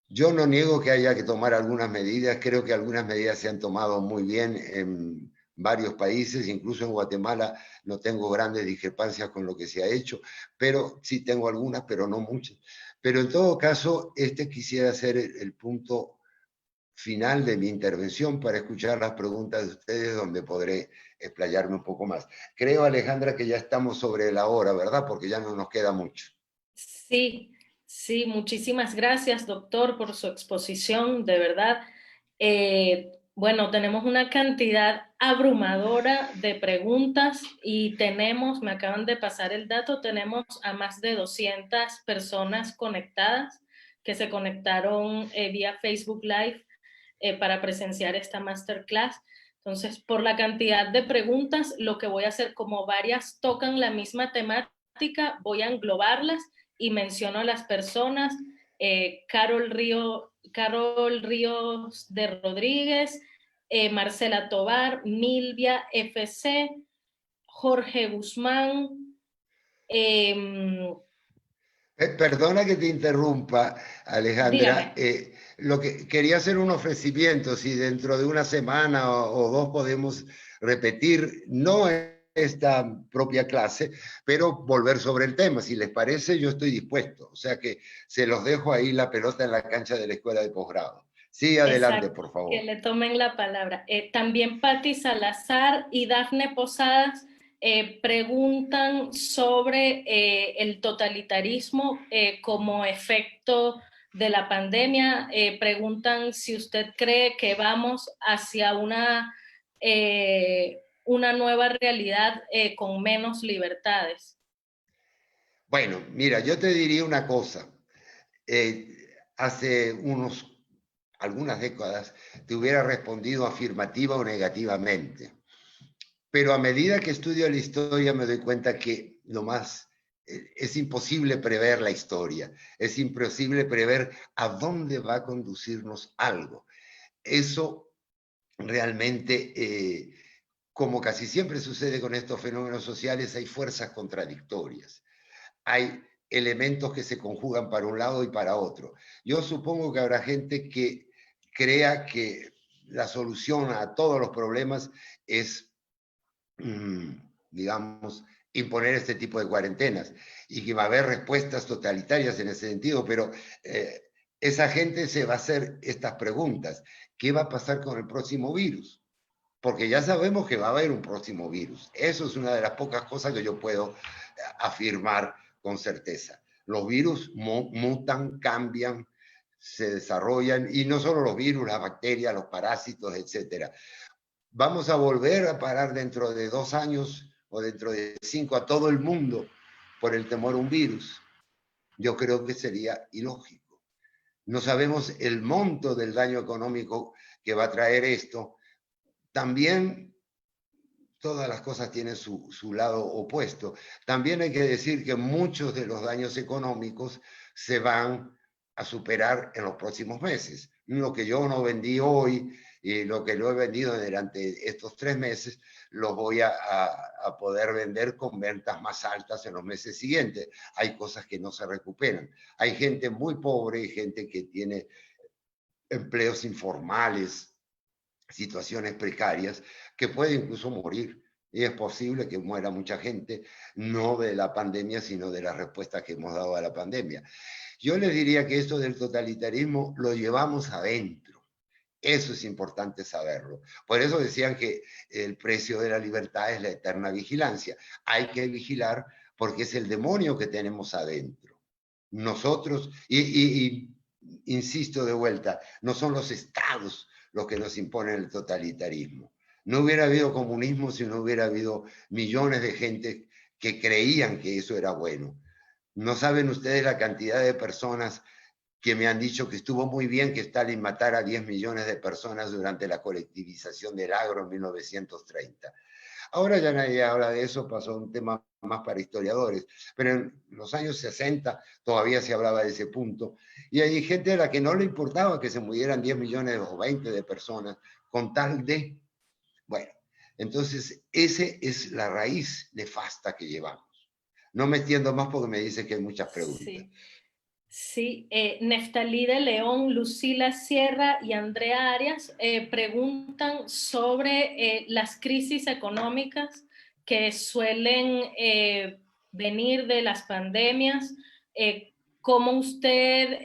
B: Yo no niego que haya que tomar algunas medidas, creo que algunas medidas se han tomado muy bien en varios países, incluso en Guatemala no tengo grandes discrepancias con lo que se ha hecho, pero sí tengo algunas, pero no muchas. Pero en todo caso, quisiera ser el punto final de mi intervención para escuchar las preguntas de ustedes, donde podré explayarme un poco más. Creo, Alejandra, que ya estamos sobre la hora, ¿verdad? Porque ya no nos queda mucho.
A: Sí, sí, muchísimas gracias, doctor, por su exposición, de verdad. Bueno, tenemos una cantidad abrumadora de preguntas y me acaban de pasar el dato, tenemos a más de 200 personas conectadas que se conectaron vía Facebook Live para presenciar esta masterclass. Entonces, por la cantidad de preguntas, lo que voy a hacer, como varias tocan la misma temática, voy a englobarlas y menciono a las personas. Carol Ríos de Rodríguez, Marcela Tobar, Milvia FC, Jorge Guzmán.
B: Perdona que te interrumpa, Alejandra.
A: Dígame.
B: Lo que quería hacer un ofrecimiento, si dentro de una semana o dos podemos repetir, no esta propia clase, pero volver sobre el tema. Si les parece, yo estoy dispuesto. O sea que se los dejo ahí la pelota en la cancha de la escuela de posgrado. Sí, adelante,
A: Exacto,
B: por
A: que
B: favor.
A: le tomen la palabra. También Patti Salazar y Dafne Posadas preguntan sobre el totalitarismo como efecto de la pandemia. Preguntan si usted cree que vamos hacia una nueva realidad con menos libertades.
B: Bueno, mira, yo te diría una cosa. Hace algunas décadas te hubiera respondido afirmativa o negativamente. Pero a medida que estudio la historia me doy cuenta que es imposible prever la historia, es imposible prever a dónde va a conducirnos algo. Eso realmente como casi siempre sucede con estos fenómenos sociales, hay fuerzas contradictorias. Hay elementos que se conjugan para un lado y para otro. Yo supongo que habrá gente que crea que la solución a todos los problemas es, digamos, imponer este tipo de cuarentenas y que va a haber respuestas totalitarias en ese sentido, pero esa gente se va a hacer estas preguntas. ¿Qué va a pasar con el próximo virus? Porque ya sabemos que va a haber un próximo virus. Eso es una de las pocas cosas que yo puedo afirmar con certeza. Los virus mutan, cambian, se desarrollan, y no solo los virus, las bacterias, los parásitos, etcétera. ¿Vamos a volver a parar dentro de 2 años o dentro de 5 a todo el mundo por el temor a un virus? Yo creo que sería ilógico. No sabemos el monto del daño económico que va a traer esto. También todas las cosas tienen su lado opuesto. También hay que decir que muchos de los daños económicos se van a superar en los próximos meses. Lo que yo no vendí hoy y lo que lo he vendido durante estos 3 meses, los voy a poder vender con ventas más altas en los meses siguientes. Hay cosas que no se recuperan. Hay gente muy pobre y gente que tiene empleos informales, situaciones precarias, que puede incluso morir. Y es posible que muera mucha gente, no de la pandemia, sino de la respuesta que hemos dado a la pandemia. Yo les diría que esto del totalitarismo lo llevamos adentro. Eso es importante saberlo. Por eso decían que el precio de la libertad es la eterna vigilancia. Hay que vigilar porque es el demonio que tenemos adentro. Nosotros, insisto de vuelta, no son los estados los que nos imponen el totalitarismo. No hubiera habido comunismo si no hubiera habido millones de gente que creían que eso era bueno. No saben ustedes la cantidad de personas que me han dicho que estuvo muy bien que Stalin matara a 10 millones de personas durante la colectivización del agro en 1930. Ahora ya nadie habla de eso, pasó un tema más para historiadores, pero en los años 60 todavía se hablaba de ese punto, y hay gente a la que no le importaba que se murieran 10 millones o 20 de personas, con tal de, bueno, entonces esa es la raíz nefasta que llevamos. No me extiendo más porque me dice que hay muchas preguntas.
A: Sí. Sí, Neftalí de León, Lucila Sierra y Andrea Arias preguntan sobre las crisis económicas que suelen venir de las pandemias. ¿Cómo usted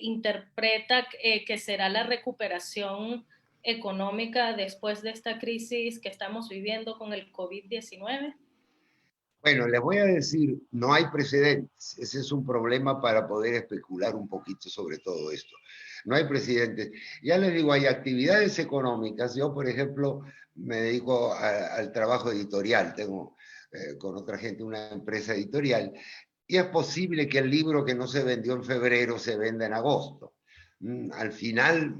A: interpreta que será la recuperación económica después de esta crisis que estamos viviendo con el COVID-19?
B: Bueno, les voy a decir, no hay precedentes. Ese es un problema para poder especular un poquito sobre todo esto. No hay precedentes. Ya les digo, hay actividades económicas. Yo, por ejemplo, me dedico al trabajo editorial. Tengo con otra gente una empresa editorial. Y es posible que el libro que no se vendió en febrero se venda en agosto. Al final,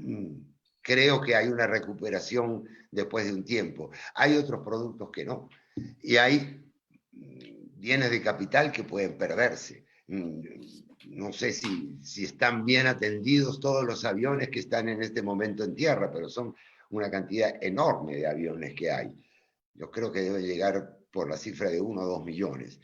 B: creo que hay una recuperación después de un tiempo. Hay otros productos que no. Y hay bienes de capital que pueden perderse. No sé si están bien atendidos todos los aviones que están en este momento en tierra, pero son una cantidad enorme de aviones que hay. Yo creo que debe llegar por la cifra de 1 o 2 millones.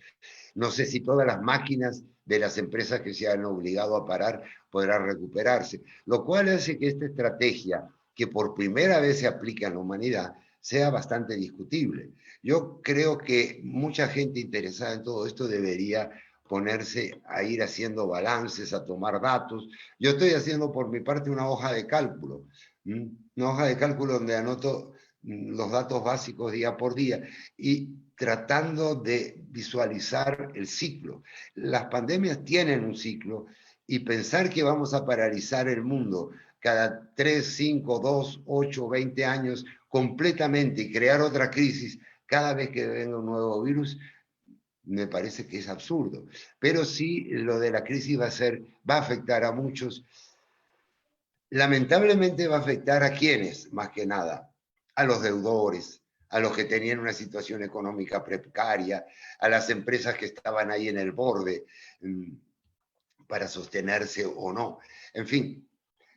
B: No sé si todas las máquinas de las empresas que se han obligado a parar podrán recuperarse, lo cual hace que esta estrategia, que por primera vez se aplica en la humanidad, sea bastante discutible. Yo creo que mucha gente interesada en todo esto debería ponerse a ir haciendo balances, a tomar datos. Yo estoy haciendo por mi parte una hoja de cálculo, una hoja de cálculo donde anoto los datos básicos día por día y tratando de visualizar el ciclo. Las pandemias tienen un ciclo y pensar que vamos a paralizar el mundo cada 3, 5, 2, 8, 20 años completamente y crear otra crisis cada vez que venga un nuevo virus, me parece que es absurdo. Pero sí, lo de la crisis va a afectar a muchos. Lamentablemente va a afectar a quienes, más que nada, a los deudores, a los que tenían una situación económica precaria, a las empresas que estaban ahí en el borde para sostenerse o no. En fin,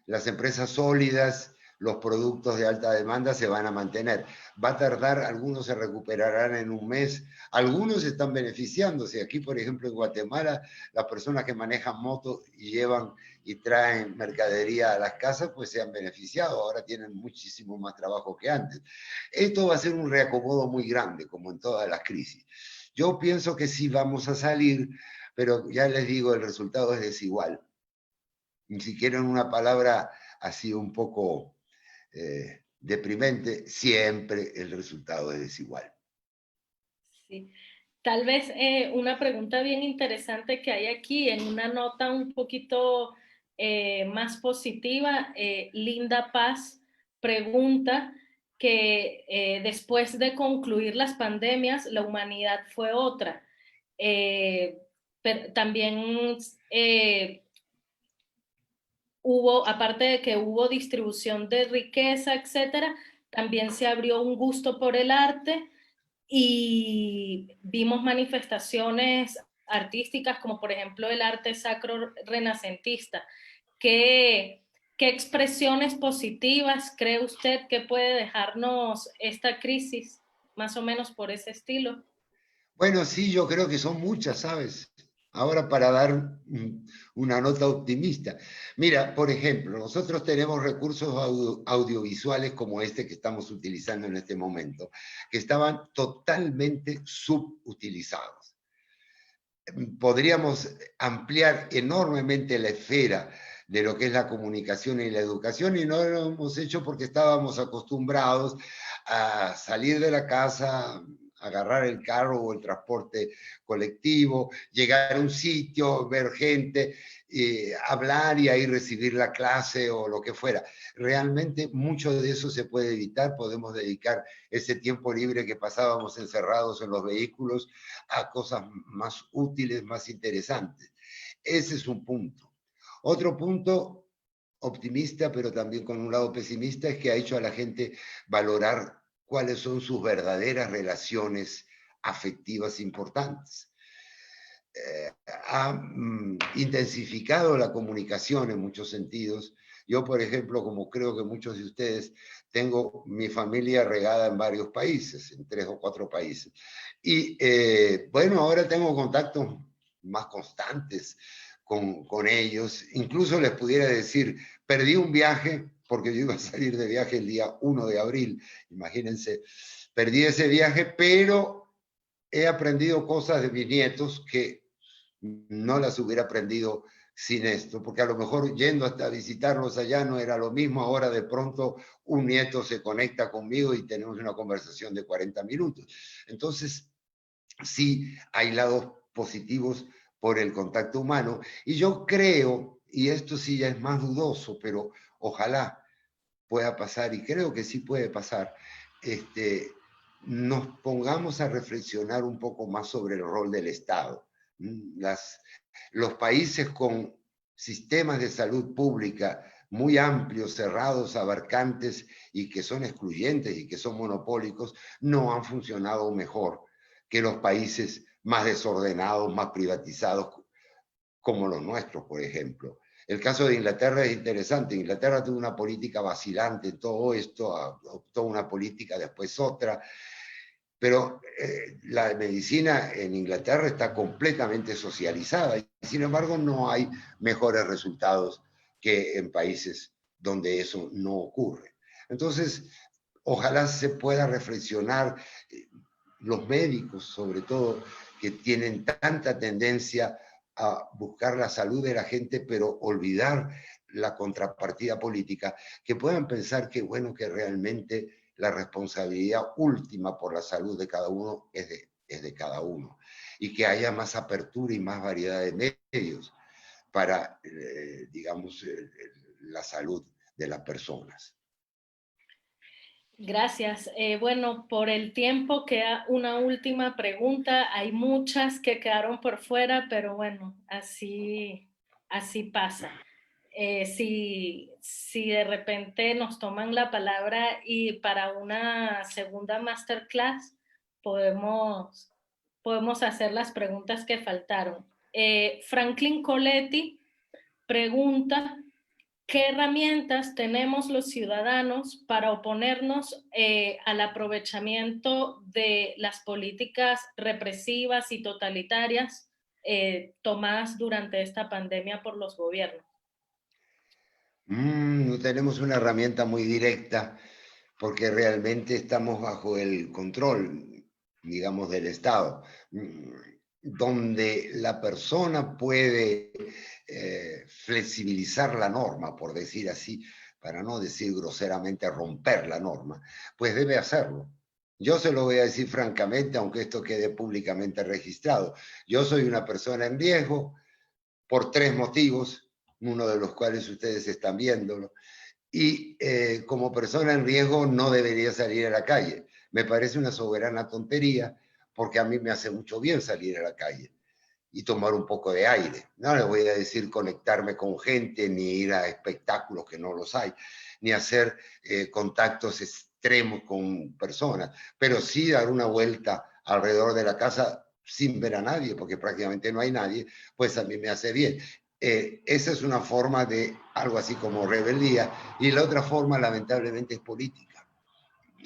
B: las empresas sólidas los productos de alta demanda se van a mantener. Va a tardar, algunos se recuperarán en un mes, algunos están beneficiándose. Aquí, por ejemplo, en Guatemala, las personas que manejan motos y llevan y traen mercadería a las casas, pues se han beneficiado, ahora tienen muchísimo más trabajo que antes. Esto va a ser un reacomodo muy grande, como en todas las crisis. Yo pienso que sí vamos a salir, pero ya les digo, el resultado es desigual. Ni siquiera en una palabra así un poco deprimente, siempre el resultado es desigual.
A: Sí. Tal vez una pregunta bien interesante que hay aquí, en una nota un poquito más positiva, Linda Paz pregunta que después de concluir las pandemias, la humanidad fue otra. Pero también hubo, aparte de que hubo distribución de riqueza, etcétera, también se abrió un gusto por el arte y vimos manifestaciones artísticas como por ejemplo el arte sacro renacentista. ¿Qué, qué expresiones positivas cree usted que puede dejarnos esta crisis, más o menos por ese estilo?
B: Bueno, sí, yo creo que son muchas, ¿sabes? Ahora para dar una nota optimista. Mira, por ejemplo, nosotros tenemos recursos audiovisuales como este que estamos utilizando en este momento, que estaban totalmente subutilizados. Podríamos ampliar enormemente la esfera de lo que es la comunicación y la educación y no lo hemos hecho porque estábamos acostumbrados a salir de la casa, agarrar el carro o el transporte colectivo, llegar a un sitio, ver gente, hablar y ahí recibir la clase o lo que fuera. Realmente mucho de eso se puede evitar, podemos dedicar ese tiempo libre que pasábamos encerrados en los vehículos a cosas más útiles, más interesantes. Ese es un punto. Otro punto optimista, pero también con un lado pesimista, es que ha hecho a la gente valorar cuáles son sus verdaderas relaciones afectivas importantes. Ha intensificado la comunicación en muchos sentidos. Yo, por ejemplo, como creo que muchos de ustedes, tengo mi familia regada en varios países, en 3 o 4 países. Y bueno, ahora tengo contactos más constantes con ellos. Incluso les pudiera decir, perdí un viaje porque yo iba a salir de viaje el día 1 de abril. Imagínense, perdí ese viaje, pero he aprendido cosas de mis nietos que no las hubiera aprendido sin esto, porque a lo mejor yendo hasta visitarlos allá no era lo mismo, ahora de pronto un nieto se conecta conmigo y tenemos una conversación de 40 minutos. Entonces, sí hay lados positivos por el contacto humano y yo creo, y esto sí ya es más dudoso, pero ojalá pueda pasar y creo que sí puede pasar, nos pongamos a reflexionar un poco más sobre el rol del Estado. Los países con sistemas de salud pública muy amplios, cerrados, abarcantes y que son excluyentes y que son monopólicos, no han funcionado mejor que los países más desordenados, más privatizados, como los nuestros, por ejemplo. El caso de Inglaterra es interesante. Inglaterra tuvo una política vacilante en todo esto, adoptó una política, después otra, pero la medicina en Inglaterra está completamente socializada y sin embargo no hay mejores resultados que en países donde eso no ocurre. Entonces, ojalá se pueda reflexionar, los médicos sobre todo, que tienen tanta tendencia a buscar la salud de la gente, pero olvidar la contrapartida política, que puedan pensar que, bueno, que realmente la responsabilidad última por la salud de cada uno es de cada uno, y que haya más apertura y más variedad de medios para, digamos, la salud de las personas.
A: Gracias. Bueno, por el tiempo queda una última pregunta. Hay muchas que quedaron por fuera, pero bueno, así pasa. Si de repente nos toman la palabra y para una segunda masterclass podemos hacer las preguntas que faltaron. Franklin Coletti pregunta ¿qué herramientas tenemos los ciudadanos para oponernos al aprovechamiento de las políticas represivas y totalitarias tomadas durante esta pandemia por los gobiernos?
B: No tenemos una herramienta muy directa porque realmente estamos bajo el control, digamos, del Estado, donde la persona puede flexibilizar la norma, por decir así, para no decir groseramente romper la norma, pues debe hacerlo. Yo se lo voy a decir francamente, aunque esto quede públicamente registrado. Yo soy una persona en riesgo por 3 motivos, uno de los cuales ustedes están viéndolo, y como persona en riesgo no debería salir a la calle. Me parece una soberana tontería porque a mí me hace mucho bien salir a la calle y tomar un poco de aire. No les voy a decir conectarme con gente, ni ir a espectáculos que no los hay, ni hacer contactos extremos con personas, pero sí dar una vuelta alrededor de la casa sin ver a nadie, porque prácticamente no hay nadie, pues a mí me hace bien. Esa es una forma de algo así como rebeldía, y la otra forma lamentablemente es política.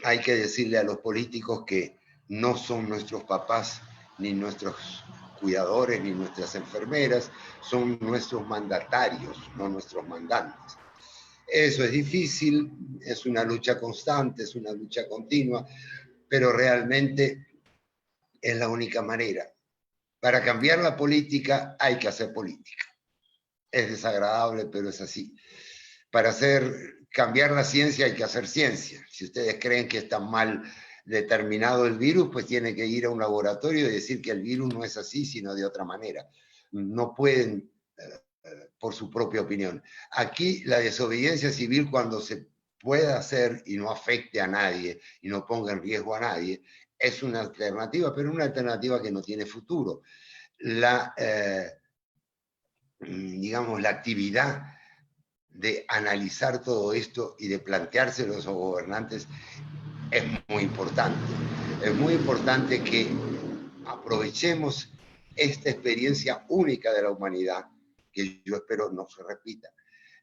B: Hay que decirle a los políticos que no son nuestros papás, ni nuestros cuidadores, ni nuestras enfermeras, son nuestros mandatarios, no nuestros mandantes. Eso es difícil, es una lucha constante, es una lucha continua, pero realmente es la única manera. Para cambiar la política hay que hacer política. Es desagradable, pero es así. Para cambiar la ciencia hay que hacer ciencia. Si ustedes creen que está mal determinado el virus, pues tienen que ir a un laboratorio y decir que el virus no es así, sino de otra manera. No pueden por su propia opinión. Aquí la desobediencia civil, cuando se pueda hacer y no afecte a nadie y no ponga en riesgo a nadie, es una alternativa, pero una alternativa que no tiene futuro. Digamos, la actividad de analizar todo esto y de planteárselo a los gobernantes es muy importante. Es muy importante que aprovechemos esta experiencia única de la humanidad, que yo espero no se repita.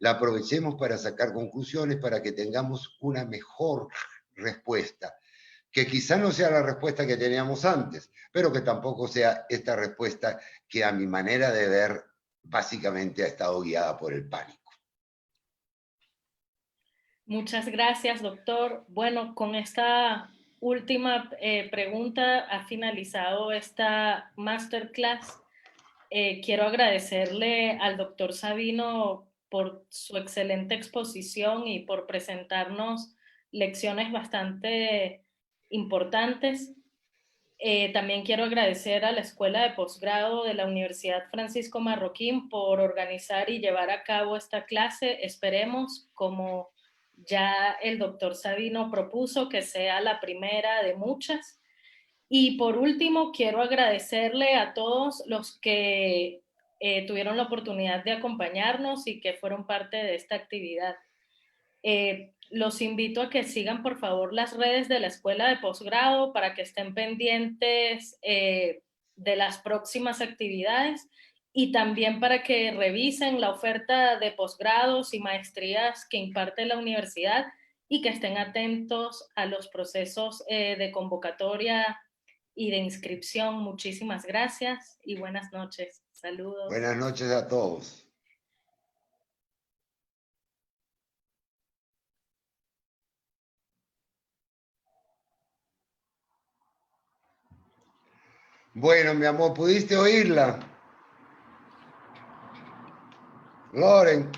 B: La aprovechemos para sacar conclusiones, para que tengamos una mejor respuesta, que quizá no sea la respuesta que teníamos antes, pero que tampoco sea esta respuesta que a mi manera de ver básicamente ha estado guiada por el pánico.
A: Muchas gracias, doctor. Bueno, con esta última pregunta ha finalizado esta masterclass. Quiero agradecerle al doctor Sabino por su excelente exposición y por presentarnos lecciones bastante importantes. También quiero agradecer a la Escuela de Posgrado de la Universidad Francisco Marroquín por organizar y llevar a cabo esta clase. Esperemos, como ya el doctor Sabino propuso, que sea la primera de muchas. Y por último, quiero agradecerle a todos los que tuvieron la oportunidad de acompañarnos y que fueron parte de esta actividad. Los invito a que sigan, por favor, las redes de la Escuela de Posgrado para que estén pendientes de las próximas actividades y también para que revisen la oferta de posgrados y maestrías que imparte la universidad y que estén atentos a los procesos de convocatoria y de inscripción. Muchísimas gracias y buenas noches. Saludos.
B: Buenas noches a todos. Bueno, mi amor, ¿pudiste oírla? Loren.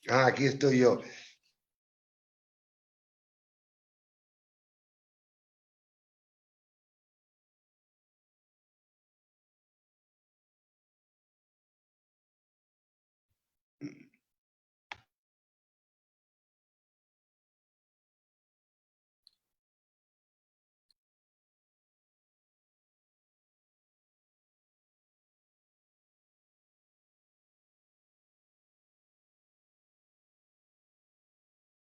B: Aquí estoy yo.